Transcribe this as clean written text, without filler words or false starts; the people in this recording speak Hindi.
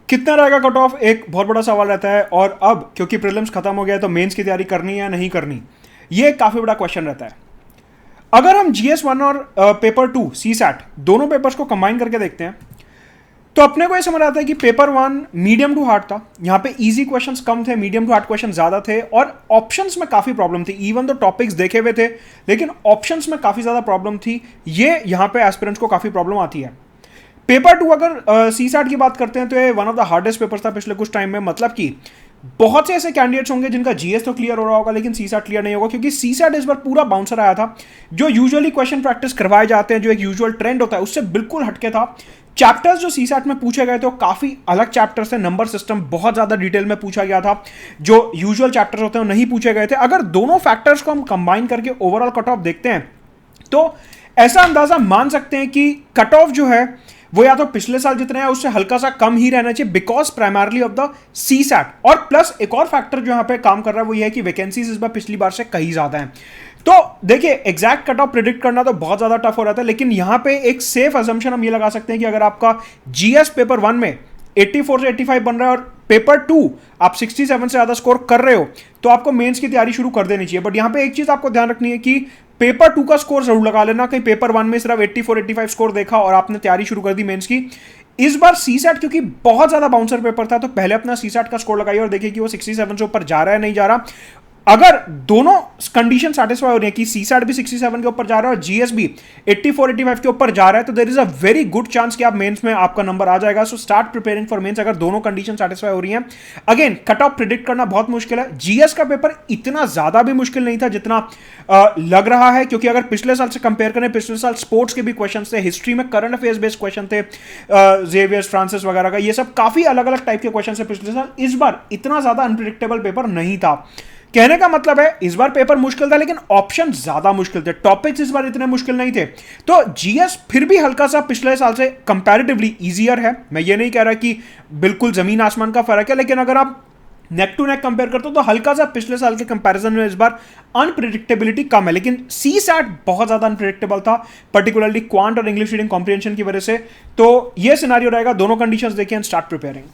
कितना रहेगा कट ऑफ, एक बहुत बड़ा सवाल रहता है। और अब क्योंकि प्रीलिम्स खत्म हो गया है तो मेंस की तैयारी करनी है या नहीं करनी, ये एक काफी बड़ा क्वेश्चन रहता है। अगर हम GS1 और पेपर 2 CSAT दोनों पेपर्स को कंबाइन करके देखते हैं तो अपने को ये समझ आता है कि पेपर 1 मीडियम टू हार्ड था। यहां पे इजी क्वेश्चंस कम थे, मीडियम टू हार्ड क्वेश्चन ज्यादा थे, और ऑप्शंस में काफी प्रॉब्लम थी। इवन तो टॉपिक्स देखे हुए थे लेकिन ऑप्शंस में काफी ज्यादा प्रॉब्लम थी। ये यहां पे एस्पिरेंट्स को काफी प्रॉब्लम आती है। पेपर 2 अगर CSAT की बात करते हैं तो ये one of the hardest papers था पिछले कुछ टाइम में। मतलब कि बहुत से ऐसे कैंडिडेट्स होंगे जिनका GS तो क्लियर हो रहा होगा लेकिन CSAT क्लियर नहीं होगा, क्योंकि CSAT इस बार पूरा बाउंसर आया था। जो यूजुअली क्वेश्चन प्रैक्टिस करवाए जाते हैं, जो एक यूजुअल ट्रेंड होता है, उससे बिल्कुल हटके था। चैप्टर्स जो CSAT में पूछे गए थे काफी अलग चैप्टर्स थे। नंबर सिस्टम बहुत ज्यादा डिटेल में पूछा गया था, जो यूजुअल चैप्टर्स होते हैं वो नहीं पूछे गए थे। अगर दोनों फैक्टर्स को हम कंबाइन करके ओवरऑल कट ऑफ देखते हैं तो ऐसा अंदाजा मान सकते हैं कि कट ऑफ जो है वो या तो पिछले साल जितने हैं उससे हल्का सा कम ही रहना चाहिए, because primarily of the CSAT। और प्लस एक और फैक्टर जो यहां पे काम कर रहा है वो ये है कि वैकेंसीज इस बार पिछली बार से कहीं ज्यादा हैं। तो देखिए, एग्जैक्ट कट ऑफ प्रिडिक्ट करना तो बहुत ज्यादा टफ हो रहा था, लेकिन यहां पे एक सेफ अजम्पशन हम ये लगा सकते हैं कि अगर आपका GS पेपर 1 में 84 से 85 बन रहा है और पेपर 2 आप 67 से ज्यादा स्कोर कर रहे हो तो आपको मेंस की तैयारी शुरू कर देनी चाहिए। बट यहां पे एक चीज आपको ध्यान रखनी है कि पेपर 2 का स्कोर जरूर लगा लेना। कहीं पेपर 1 में सिर्फ 84-85 स्कोर देखा और आपने तैयारी शुरू कर दी मेंस की। इस बार CSAT क्योंकि बहुत ज्यादा बाउंसर पेपर था तो पहले अपना CSAT का स्कोर लगाइए और देखिए कि वो 67 से ऊपर जा रहा है नहीं जा रहा। अगर दोनों कंडीशन सेटिस्फाई हो रही है कि CSAT भी 67 के ऊपर जा रहा है और GS भी 84-85 के ऊपर जा रहा है तो there is a very good chance कि आप मेंस में आपका नंबर आ जाएगा। So start preparing for mains अगर दोनों कंडीशन सेटिस्फाई हो रही हैं। अगेन, कट ऑफ प्रिडिक्ट करना बहुत मुश्किल है। GS का पेपर इतना ज्यादा भी मुश्किल नहीं था जितना लग रहा है, क्योंकि अगर पिछले साल से कंपेयर करें, पिछले साल स्पोर्ट्स के भी क्वेश्चन थे, हिस्ट्री में करंट अफेयर्स बेस्ड क्वेश्चन थे, जेवियर्स फ्रांसिस वगैरह का, ये सब काफी अलग अलग टाइप के क्वेश्चन थे पिछले साल। इस बार इतना ज्यादा अनप्रिडिक्टेबल पेपर नहीं था। कहने का मतलब है इस बार पेपर मुश्किल था लेकिन ऑप्शन ज्यादा मुश्किल थे, टॉपिक्स इस बार इतने मुश्किल नहीं थे। तो GS फिर भी हल्का सा पिछले साल से कंपैरेटिवली इजियर है। मैं ये नहीं कह रहा कि बिल्कुल जमीन आसमान का फर्क है, लेकिन अगर आप नेक टू नेक कंपेयर करते हो तो हल्का सा पिछले साल के कंपैरिजन में इस बार अनप्रिडिक्टेबिलिटी कम है। लेकिन CSAT बहुत ज्यादा अनप्रिडिक्टेबल था, पर्टिकुलरली क्वांट और इंग्लिश रीडिंग कॉम्प्रिहेंशन की वजह से। तो ये सिनेरियो रहेगा, दोनों कंडीशंस देखें एंड स्टार्ट प्रिपेयरिंग।